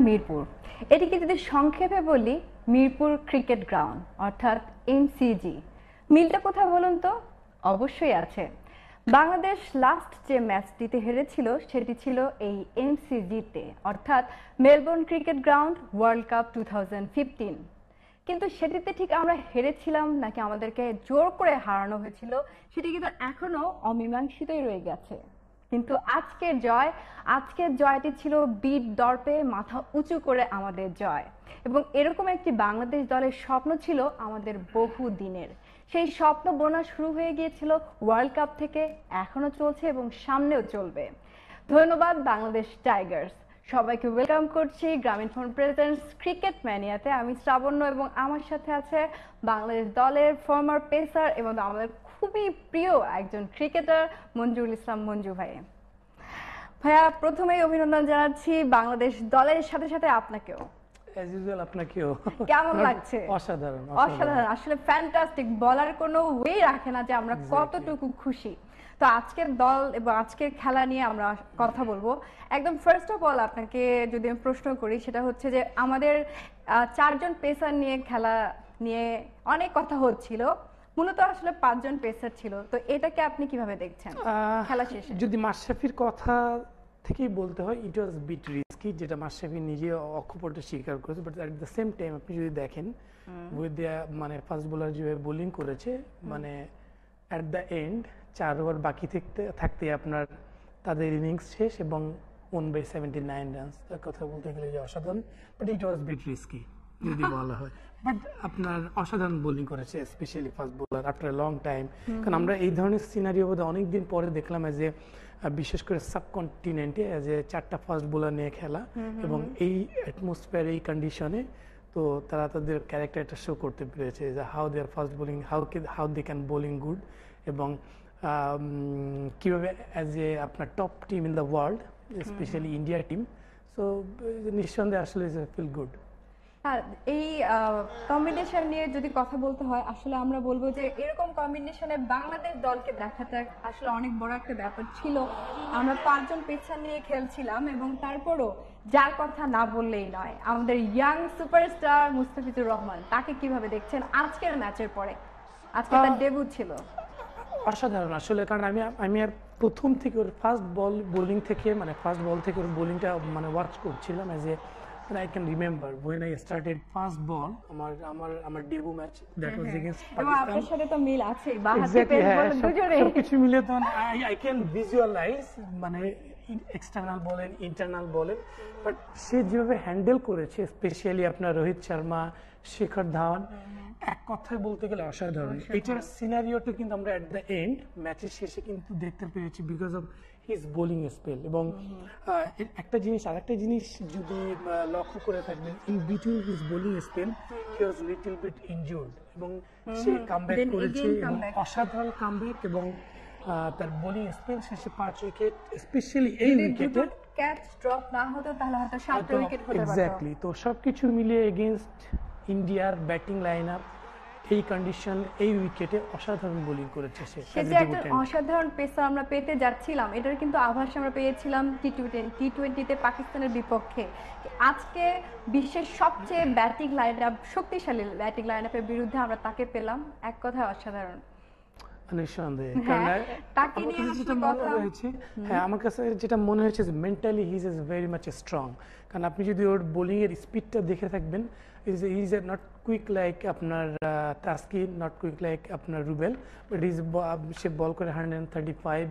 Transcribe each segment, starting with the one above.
মিরপুর। এটিকে যদি সংক্ষেপে বলি, মিরপুর ক্রিকেট গ্রাউন্ড অর্থাৎ এমসিজি। মিলটা কোথায় বলুন তো? অবশ্যই আছে। বাংলাদেশ লাস্ট যে ম্যাচটিতে হেরেছিল সেটি ছিল এই এমসিজিতে, অর্থাৎ Melbourne cricket ground, world cup 2015। কিন্তু সেটিতে ঠিক আমরা হেরেছিলাম নাকি আমাদেরকে জোর করে হারানো হয়েছিল, সেটি কিন্তু এখনো অমীমাংসিতই রয়ে গেছে। কিন্তু আজকের জয়টি ছিল বীর দর্পে মাথা উঁচু করে আমাদের জয়। এবং এরকম একটি বাংলাদেশ দলের স্বপ্ন ছিল আমাদের বহু দিনের। সেই স্বপ্ন বোনা শুরু হয়ে গিয়েছিল ওয়ার্ল্ড কাপ থেকে, এখনো চলছে এবং সামনেও চলবে। ধন্যবাদ বাংলাদেশ টাইগার্স। সবাইকে ওয়েলকাম করছি গ্রামীণফোন প্রেজেন্টস ক্রিকেট ম্যানিয়াতে। আমি শ্রাবণ্য এবং আমার সাথে আছে বাংলাদেশ দলের ফর্মার পেসার এবং আমাদের খুবই প্রিয় একজন ক্রিকেটার মঞ্জুরুল ইসলাম মঞ্জু ভাই। ভাইয়া, প্রথমেই অভিনন্দন জানাচ্ছি বাংলাদেশ দলের সাথে সাথে আপনাকেও। অ্যাজ ইউজুয়াল আপনাকেও কেমন লাগছে? অসাধারণ অসাধারণ, আসলে ফ্যান্টাস্টিক। বলার কোনো ওয়ে রাখে না যে আমরা কতটুকু খুশি। তো আজকের দল এবং আজকের খেলা নিয়ে আমরা কথা বলবো। একদম ফার্স্ট অফ অল আপনাকে যদি আমি প্রশ্ন করি, সেটা হচ্ছে যে আমাদের চারজন পেসার নিয়ে খেলা নিয়ে অনেক কথা হচ্ছিল, মূলত আসলে পাঁচজন পেসার ছিল। তো এটাকে আপনি কিভাবে দেখছেন খেলা শেষে? যদি মাশরাফির কথা থেকেই বলতে হয়, ইট ওয়াজ বিট রিস্কি, যেটা মাশরাফি নিজে অকপটে স্বীকার করেছে। But at the same time আপনি যদি দেখেন উইথ মানে ফাস্ট বোলার যেভাবে বোলিং করেছে, মানে অ্যাট দ্য এন্ড 4 ওভার বাকি থাকতে আপনার তাদের ইনিংস শেষ এবং 1/79 রানস। তার কথা বলতে গেলে যে অসাধারণ, but it was bit risky যদি বলা হয়। বাট আপনার অসাধারণ বোলিং করেছে, specially fast bowler after long time. কারণ আমরা এই ধরনের সিনারিও বোধহয় অনেকদিন পরে দেখলাম, এজ এ বিশেষ করে সাবকন্টিনেন্টে এজ এ 4টা ফাস্ট বোলার নিয়ে খেলা এবং এই অ্যাটমসফিয়ার, এই কন্ডিশনে তো তারা তাদের ক্যারেক্টারটা শো করতে পেরেছে, যে how they are fast bowling, how they can bowling good, এবং কীভাবে অ্যাজ এ আপনার top team in the world, specially India team. So নিঃসন্দেহে আসলে ইজ ফিল গুড। হ্যাঁ, এই কম্বিনেশন নিয়ে যদি কথা বলতে হয়, আসলে আমরা বলবো যে এরকম কম্বিনেশনে বাংলাদেশ দলকে দেখাটা আসলে অনেক বড় একটা ব্যাপার ছিল। আমরা পাঁচজন পেসার নিয়ে খেলছিলাম এবং তারপরও যার কথা না বললেই নয়, আমাদের ইয়াং সুপারস্টার মুস্তাফিজুর রহমান। তাকে কিভাবে দেখছেন আজকের ম্যাচের পরে? আজকে তার ডেবিউট ছিল। অসাধারণ আসলে, কারণ আমি আর প্রথম থেকে ওর ফার্স্ট বল বোলিং থেকে, মানে ফার্স্ট বল থেকে ওর বোলিংটা মানে ওয়াচ করছিলাম। As a I can remember when I started first ball, আমার debut match that was against Pakistan. আপনার সাথে তো মিল আছে, বাহাতি পেস বল দুজনে সবকিছু মিলে তো I can visualize মানে এক্সটার্নাল বলেন, ইন্টারনাল বলেন, বাট সে যেভাবে হ্যান্ডেল করেছে, স্পেশালি আপনার রোহিত শর্মা, শিখর ধাওয়ান, এক কথায় বলতে গেলে অসাধারণ। এটার সিনারিওটা কিন্তু আমরা এট দ্য এন্ড ম্যাচের শেষে কিন্তু দেখতে পেরেছি because of his bowling spell. এবং আরেকটা জিনিস যদি লক্ষ্য করে থাকবেন, in between his bowling spell he was little bit injured এবং সে কামব্যাক করেছে, অসাধারণ কামব্যাক। এবং তার বোলিং স্পেল শেষে 5 উইকেট, স্পেশালি এই উইকেটে ক্যাচ ড্রপ না হতো তাহলে হয়তো 7টা উইকেট হতে পারত। এক্স্যাক্টলি। তো সবকিছু মিলিয়ে এগেইনস্ট ইন্ডিয়ার ব্যাটিং লাইন আপ, এই কন্ডিশন, এই উইকেটে অসাধারণ বোলিং করেছে সে। সেটা একটা অসাধারণ পেসার আমরা পেতে যাচ্ছিলাম, এটার কিন্তু আভাস আমরা পেয়েছিলাম টি-20-তে পাকিস্তানের বিপক্ষে। আজকে বিশ্বের সবচেয়ে ব্যাটিং লাইন আপ, শক্তিশালী ব্যাটিং লাইন আপের বিরুদ্ধে আমরা তাকে পেলাম। এক কথায় অসাধারণ। নিঃসন্দেহে। আমার কাছে যেটা মনে হয়েছে যে mentally he is very much strong. কারণ আপনি যদি ওর বোলিং এর স্পিডটা দেখে থাকবেন, ইজ নট কুইক লাইক আপনার তাসকিন, নট কুইক লাইক আপনার রুবেল, বাট সে বল করে 135,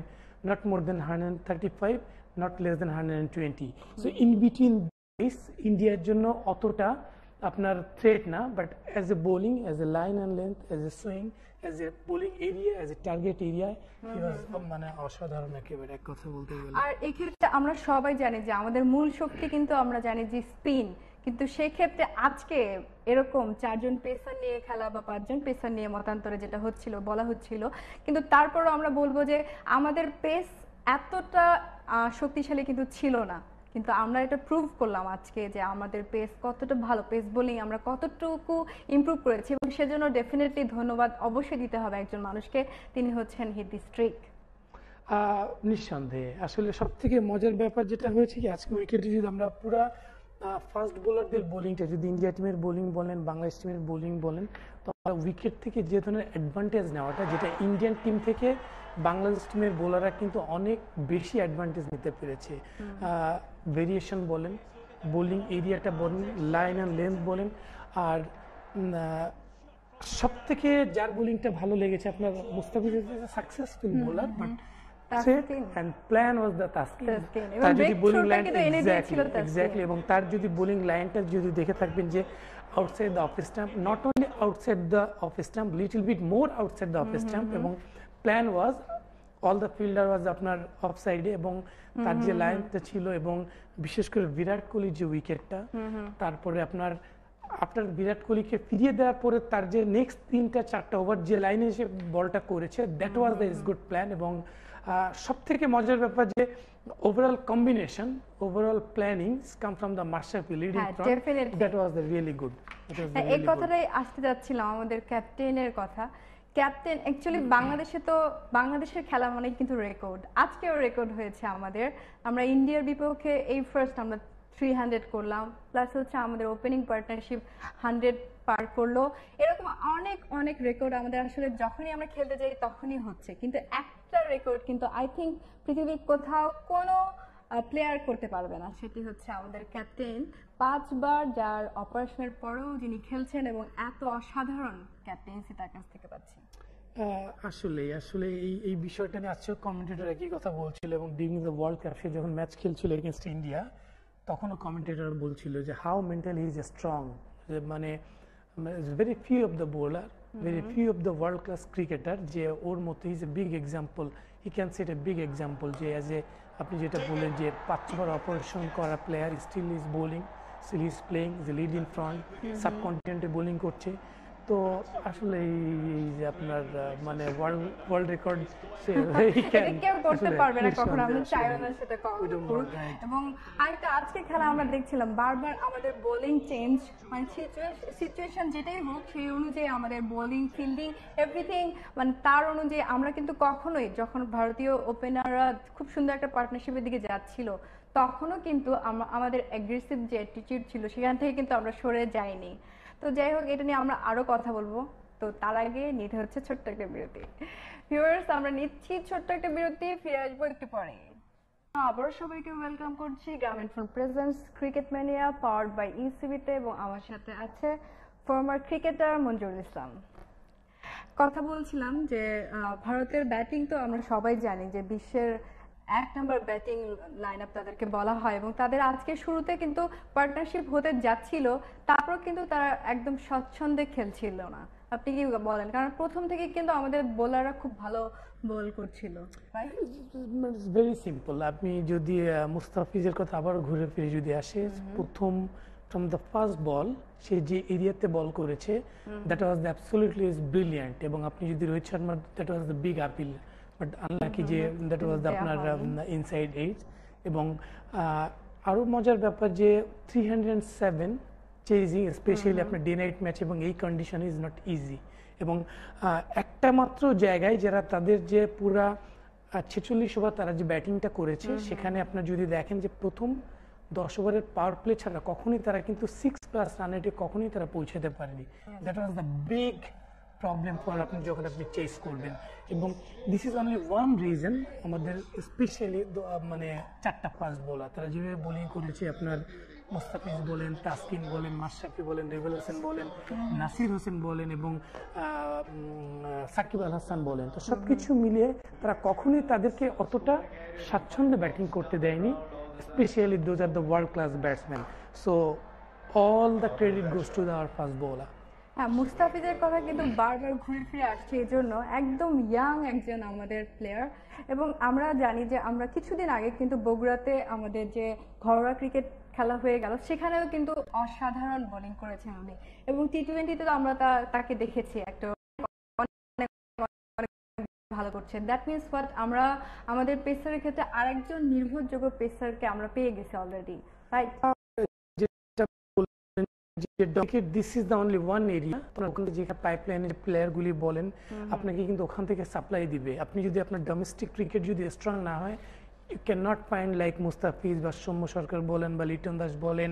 not more than 135, not less than 120। So in between this ইন্ডিয়ার জন্য অতটা আপনার থ্রেট না, but as a bowling, as a line and length, as a swing, as a bowling area, as a target area, মানে অসাধারণ একেবারে, এক কথা বলতে গেলে। আর এক্ষেত্রে আমরা সবাই জানি যে আমাদের মূল শক্তি কিন্তু আমরা জানি যে স্পিন, কিন্তু সেই ক্ষেত্রে আজকে এরকম 4জন পেসার নিয়ে খেলা বা 5জন পেসার নিয়ে মতান্তরে যেটা হচ্ছিল, বলা হচ্ছিল, কিন্তু তারপরও আমরা বলবো যে আমাদের পেস এতটা শক্তিশালী কিন্তু ছিল না। কিন্তু আমরা এটা প্রুভ করলাম আজকে যে আমাদের পেস কতটা ভালো, পেস বোলিং আমরা কতটুকু ইমপ্রুভ করেছি, এবং সেজন্য ডেফিনেটলি ধন্যবাদ অবশ্যই দিতে হবে একজন মানুষকে, তিনি হচ্ছেন হিদি স্ট্রিক। নিঃসন্দেহে আসলে সব থেকে মজার ব্যাপার যেটা হয়েছে কি, আজকে উইকেটে যদি আমরা পুরা ফাস্ট বোলারদের বোলিংটা যদি ইন্ডিয়া টিমের বোলিং বলেন, বাংলাদেশ টিমের বোলিং বলেন, তো উইকেট থেকে যে ধরনের অ্যাডভান্টেজ নেওয়াটা, যেটা ইন্ডিয়ান টিম থেকে বাংলাদেশ টিমের বোলাররা কিন্তু অনেক বেশি অ্যাডভান্টেজ নিতে পেরেছে। ভেরিয়েশন বলেন, বোলিং এরিয়াটা বলেন, লাইন অ্যান্ড লেন্থ বলেন, আর সব থেকে যার বোলিংটা ভালো লেগেছে আপনার, Mustafiz successful bowler, but and plan was the Taskin. তার যদি বোলিং লাইন এক্স্যাক্টলি, এবং তার যদি বোলিং লাইনটা যদি দেখে থাকবেন যে outside the off stump, not only outside the off stump, little bit more outside the off stump, এবং plan was all the fielder was আপনার অফ সাইডে, এবং তার যে লাইনটা ছিল, এবং বিশেষ করে বিরাট কোহলির যে উইকেটটা, তারপরে আপনার বিরাট কোহলিকে ফিরিয়ে দেওয়ার পরে তার যে নেক্সট 3-4টা ওভার যে লাইনে এসে বলটা করেছে, that was the is good plan. এবং সব থেকে মজার ব্যাপার যে overall combination, overall planning come from the Mashrafe leading from, that was the really good. এই কথাটাই আসতে যাচ্ছিলাম, আমাদের ক্যাপ্টেনের কথা। ক্যাপ্টেন অ্যাকচুয়ালি বাংলাদেশের খেলা মানে কিন্তু রেকর্ড, আজকেও রেকর্ড হয়েছে আমাদের। আমরা ইন্ডিয়ার বিপক্ষে এই ফার্স্ট আমরা 300 করলাম, প্লাস হচ্ছে আমাদের ওপেনিং পার্টনারশিপ 100 পার করলো। এরকম অনেক অনেক রেকর্ড আমাদের আসলে যখনই আমরা খেলতে যাই তখনই হচ্ছে, কিন্তু একটা রেকর্ড কিন্তু আই থিঙ্ক পৃথিবীর কোথাও কোনো প্লেয়ার করতে পারবে না, সেটি হচ্ছে আমাদের ক্যাপ্টেন 5 বার, যার অপারেশনের পরেও যিনি খেলছেন এবং এত অসাধারণ ক্যাপ্টেন্সি তার কাছ থেকে পাচ্ছি। আসলে এই বিষয়টা নিয়ে আজকে কমেন্টেটর একই কথা বলছিল, এবং ডিউরিং দ্য ওয়ার্ল্ড কাপ সে যখন ম্যাচ খেলছিল এগেনস্ট ইন্ডিয়া, তখনও কমেন্টেটর বলছিল যে হাউ মেন্টালি ইজ স্ট্রং, মানে very few of the bowler, very few of the world class cricketer যে ওর মতো is a big example, he can set a big example, যে অ্যাজ এ আপনি যেটা বললেন যে 5বার অপারেশন করা player still is bowling, still is playing, যে লিড ইন ফ্রন্ট, সাবকন্টিনেন্টে বোলিং করছে। তো আসলে এই যে আপনার মানে ওয়ার্ল্ড রেকর্ড কেউ করতে পারবে না কখনো, আমরা চাইও না সেটা করুক। এবং আরেকটা আজকে খেলা আমরা দেখছিলাম বারবার আমাদের বোলিং চেঞ্জ, মানে সিচুয়েশন যেটাই হোক সেই অনুযায়ী আমাদের বোলিং, ফিল্ডিং, এভরিথিং, মানে তার অনুযায়ী আমরা কিন্তু কখনোই, যখন ভারতীয় ওপেনাররা খুব সুন্দর একটা পার্টনারশিপের দিকে যাচ্ছিল, তখনও কিন্তু আমাদের অ্যাগ্রেসিভ যে অ্যাটিটিউড ছিল সেখান থেকে কিন্তু আমরা সরে যাইনি। তো যাই হোক, এটা নিয়ে আমরা আরো কথা বলবো, তো তার আগে নিতে হচ্ছে ছোট্ট একটা বিরতি। ভিউয়ার্স, আমরা নিচ্ছি ছোট্ট একটা বিরতি, ফিরে আসবো একটু পরে। আবারও সবাইকে ওয়েলকাম করছি Grameenphone presents cricket mania powered by ইসিবিতে, এবং আমার সাথে আছে ফর্মার ক্রিকেটার মঞ্জুরুল ইসলাম। কথা বলছিলাম যে ভারতের ব্যাটিং তো আমরা সবাই জানি যে বিশ্বের 1 নম্বর ব্যাটিং লাইন আপ তাদেরকে বলা হয়, এবং তাদের আজকে শুরুতে কিন্তু পার্টনারশিপ হতে যাচ্ছিল, তারপর কিন্তু তারা একদম স্বচ্ছন্দে খেলছিল না। আপনি কি বলেন? কারণ প্রথম থেকে কিন্তু আমাদের বোলাররা খুব ভালো বল করছিল। ভেরি সিম্পল, আপনি যদি মুস্তাফিজের কথা আবার ঘুরে ফিরে যদি আসে, প্রথম ফ্রম দ্য ফার্স্ট বল সে যে এরিয়াতে বল করেছে, that was absolutely is brilliant. এবং আপনি যদি Rohit Sharma, that was the big appeal, but unlucky যে দ্যাট ওয়াজ আপনার ইনসাইড এইজ। এবং আরও মজার ব্যাপার যে 307 চেজিং, স্পেশালি আপনার ডে নাইট ম্যাচ, এবং এই কন্ডিশন ইজ নট ইজি। এবং একটা মাত্র জায়গায় যারা তাদের যে পুরা 46 ওভার তারা যে ব্যাটিংটা করেছে, সেখানে আপনার যদি দেখেন যে প্রথম 10 ওভারের পাওয়ার প্লে ছাড়া কখনোই তারা কিন্তু 6+ রান রেটে কখনোই তারা পৌঁছাতে পারেনি। That was the big problem for আপনি যখন আপনি চেস করবেন। এবং this is only one reason, আমাদের স্পেশালি মানে 4টা ফাস্ট বোলার তারা যেভাবে বোলিং করেছে, আপনার মুস্তাফিজ বলেন, তাসকিন বলেন, মাশরাফি বলেন, রিভেল হোসেন বলেন, নাসির হোসেন বলেন, এবং সাকিব আল হাসান বলেন, তো সবকিছু মিলিয়ে তারা কখনোই তাদেরকে অতটা স্বাচ্ছন্দ্যে ব্যাটিং করতে দেয়নি, specially those are the world class batsman. So all the credit goes to our fast bowler. হ্যাঁ, মুস্তাফিজের কথা কিন্তু বারবার ঘুরে ফিরে আসছে, এই জন্য একদম ইয়াং একজন আমাদের প্লেয়ার। এবং আমরা জানি যে আমরা কিছুদিন আগে কিন্তু বগুড়াতে আমাদের যে ঘরোয়া ক্রিকেট খেলা হয়ে গেল, সেখানেও কিন্তু অসাধারণ বোলিং করেছেন উনি, এবং টি-20তে তো আমরা তাকে দেখেছি একটা ভালো করছে। দ্যাট মিনস হোয়াট, আমরা আমাদের পেসারের ক্ষেত্রে আরেকজন নির্ভরযোগ্য পেসারকে আমরা পেয়ে গেছি already, right? This is the only one area, ওখানে যে পাইপলাইনের প্লেয়ারগুলি বলেন, আপনাকে কিন্তু ওখান থেকে সাপ্লাই দিবে। আপনি যদি আপনার ডোমেস্টিক ক্রিকেট যদি স্ট্রং না হয়, you can not find like Mustafiz বা সৌম্য সরকার বলেন, বা লিটন দাস বলেন,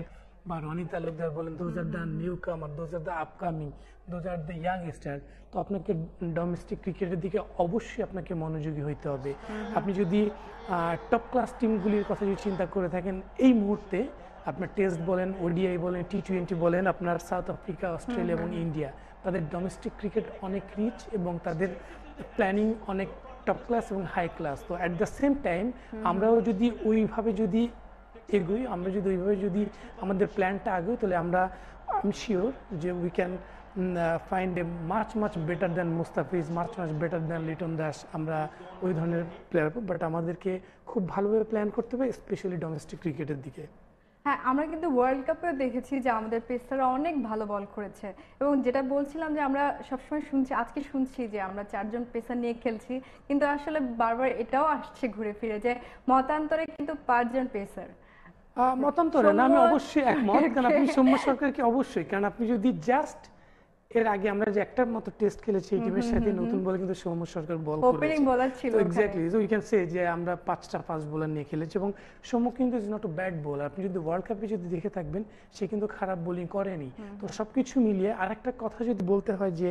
বা রনি তালুকদার বলেন, দোজ আর দ্য নিউ কামার, those are the upcoming, those are the young star. তো আপনাকে ডোমেস্টিক ক্রিকেটের দিকে অবশ্যই আপনাকে মনোযোগী হইতে হবে। আপনি যদি টপ ক্লাস টিমগুলির কথা যদি চিন্তা করে থাকেন এই মুহূর্তে, আপনার টেস্ট বলেন, ওডিআই বলেন, টি20 বলেন, আপনার সাউথ আফ্রিকা, অস্ট্রেলিয়া এবং ইন্ডিয়া, তাদের ডোমেস্টিক ক্রিকেট অনেক রিচ এবং তাদের প্ল্যানিং অনেক টপ ক্লাস এবং হাই ক্লাস। তো অ্যাট দ্য সেম টাইম আমরাও যদি ওইভাবে যদি এগোই, আমরা যদি ওইভাবে যদি আমাদের প্ল্যানটা আগে, তাহলে আমরা আমি শিওর যে we can find a much better than Mustafiz, much better than Liton Das. আমরা ওই ধরনের প্লেয়ার, বাট আমাদেরকে খুব ভালোভাবে প্ল্যান করতে হবে, স্পেশালি ডোমেস্টিক ক্রিকেটের দিকে। হ্যাঁ, আমরা কিন্তু ওয়ার্ল্ড কাপেও দেখেছি যে আমাদের পেসাররা অনেক ভালো বল করেছে, এবং যেটা বলছিলাম যে আমরা সবসময় শুনছি, আজকে শুনছি যে আমরা 4 জন পেসার নিয়ে খেলছি, কিন্তু আসলে বারবার এটাও আসছে ঘুরে ফিরে যে মতান্তরে কিন্তু 5 জন পেসার। মতান্তরে না, আমি অবশ্যই একমত, কারণ আপনি সৌম্য সরকারকে অবশ্যই, কারণ আপনি যদি জাস্ট এর আগে আমরা যে একটা মতো টেস্ট খেলেছি এই টিমের সাথে, নতুন বলে কিন্তু সৌম্য সরকার বল করেছে, ওপেনিং বোলার ছিল exactly. So we can say যে আমরা 5টা ফাস্ট বোলার নিয়ে খেলেছি, এবং সৌম্য কিন্তু is not a bad bowler. আপনি যদি ওয়ার্ল্ড কাপে যদি দেখে থাকবেন, সে কিন্তু খারাপ বোলিং করেনি। তো সবকিছু মিলিয়ে আরেকটা কথা যদি বলতে হয় যে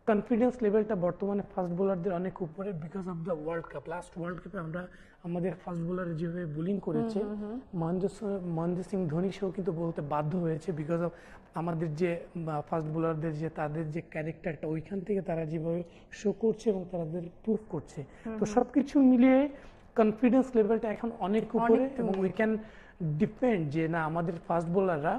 কনফিডেন্স লেভেলটা বর্তমানে ফাস্ট বোলারদের অনেক উপরে, because of the world cup. Last world কাপে আমরা আমাদের ফাস্ট বোলার যেভাবে বোলিং করেছে, মহেন্দ্র সিং ধোনি সেও কিন্তু বলতে বাধ্য হয়েছে, বিকজ অফ আমাদের যে ফাস্ট বোলারদের যে তাদের যে ক্যারেক্টারটা, ওইখান থেকে তারা যেভাবে শো করছে এবং তাদের প্রুভ করছে। তো সবকিছু মিলিয়ে কনফিডেন্স লেভেলটা এখন অনেক উপরে, এবং উই ক্যান ডিপেন্ড যে না আমাদের ফাস্ট বোলাররা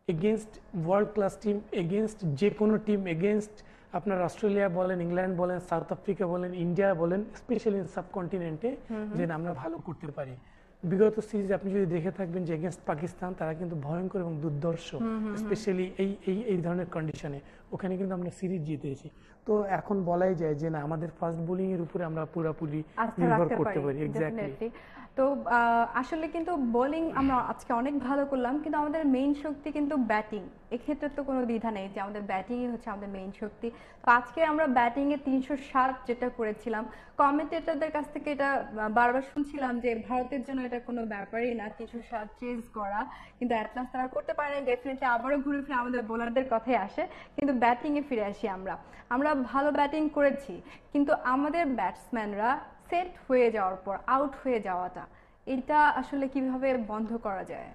against world class team, against যে কোনো টিম, এগেনস্ট আপনার অস্ট্রেলিয়া বলেন, ইংল্যান্ড বলেন, সাউথ আফ্রিকা বলেন, ইন্ডিয়া বলেন, স্পেশালি সাবকন্টিনেন্টে, যে আমরা ভালো করতে পারি। বিগত সিরিজ আপনি যদি দেখে থাকবেন যে এগেনস্ট পাকিস্তান তারা কিন্তু ভয়ঙ্কর এবং দুর্ধর্ষ, স্পেশালি এই ধরনের কন্ডিশনে, ওখানে কিন্তু আমরা সিরিজ জিতেছি। তো এখন বলাই যায় যে না আমাদের ফাস্ট বোলিং এর উপরে আমরা পুরোপুরি নির্ভর করতে পারি। এক্স্যাক্টলি। তো আসলে কিন্তু বোলিং আমরা আজকে অনেক ভালো করলাম, কিন্তু আমাদের মেইন শক্তি কিন্তু ব্যাটিং। এক্ষেত্রে তো কোনো দ্বিধা নেই যে আমাদের ব্যাটিংই হচ্ছে আমাদের মেইন শক্তি। তো আজকে আমরা ব্যাটিংয়ে 307 যেটা করেছিলাম, কমেন্টেটরদের কাছ থেকে এটা বারবার শুনছিলাম যে ভারতের জন্য এটা কোনো ব্যাপারই না 307 চেজ করা, কিন্তু অ্যাট লাস্ট তারা করতে পারে না। ডেফিনেটলি আবারও ঘুরে ফিরে আমাদের বোলারদের কথাই আসে, কিন্তু ব্যাটিংয়ে ফিরে আসি আমরা ভালো ব্যাটিং করেছি, কিন্তু আমাদের ব্যাটসম্যানরা সেট হয়ে যাওয়ার পর আউট হয়ে যাওয়াটা, এটা আসলে কিভাবে বন্ধ করা যায়?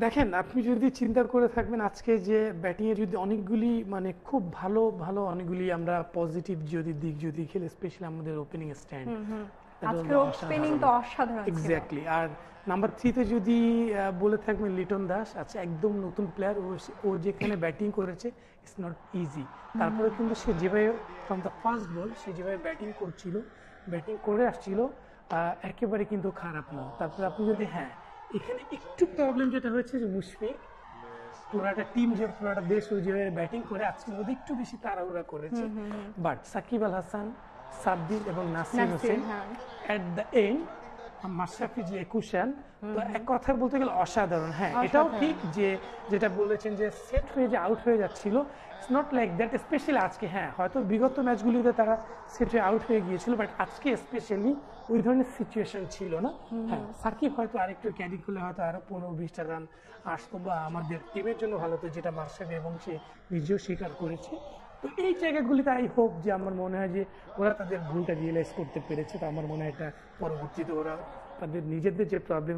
দেখেন, আপনি যদি চিন্তা করে থাকবেন আজকে যে ব্যাটিং এর যদি অনেকগুলি মানে খুব ভালো ভালো অনেকগুলি আমরা পজিটিভ যদি দিক যদি খেলে, স্পেশালি আমাদের ওপেনিং স্ট্যান্ড, আজকের ওপেনিং তো অসাধারণ ছিল। এক্স্যাক্টলি। আর নাম্বার 3 তে যদি বলে থাকবেন লিটন দাস, আচ্ছা একদম নতুন প্লেয়ার, ও যেখানে ব্যাটিং করেছে ইটস নট ইজি। তারপরে কিন্তু সে যেভাবে ফ্রম দ্য ফার্স্ট বল সে যেভাবে ব্যাটিং করছিল, ব্যাটিং করে আসছিল, একেবারে কিন্তু খারাপ না। তারপরে আপনি যদি এখানে একটু প্রবলেম যেটা হয়েছে যে মুশফিক, পুরাটা টিম যে পুরাটা দেশ ও যেভাবে ব্যাটিং করে আজকে ওদের একটু বেশি তাড়াহুড়া করেছে, বাট সাকিব আল হাসান, সাব্বির এবং Nasir Hossain at the end, Mashrafe যে 21 রান, তো এক কথা বলতে গেলে অসাধারণ। এটাও ঠিক যে যেটা বলেছেন যে সেট হয়ে যে আউট হয়ে যাচ্ছিল, it's not like that. Specially আজকে হয়তো বিগত ম্যাচগুলিতে তারা সেট হয়ে আউট হয়ে গিয়েছিল, বাট আজকে স্পেশালি ওই ধরনের সিচুয়েশন ছিল না। সাকিব হয়তো আরেকটু ক্যারি করলে হয়তো আরো 15-20টা রান আসতো, বা আমাদের টিমের জন্য ভালো হতো, যেটা মাশরাফি এবং সে নিজেও স্বীকার করেছে। তো এই জায়গাগুলিতে আই হোপ যে আমার মনে হয় যে ওরা তাদের ভুলটা রিয়েলাইজ করতে পেরেছে। তো আমার মনে হয় এটা পরবর্তীতে ওরা তাদের নিজেদের যে প্রবলেম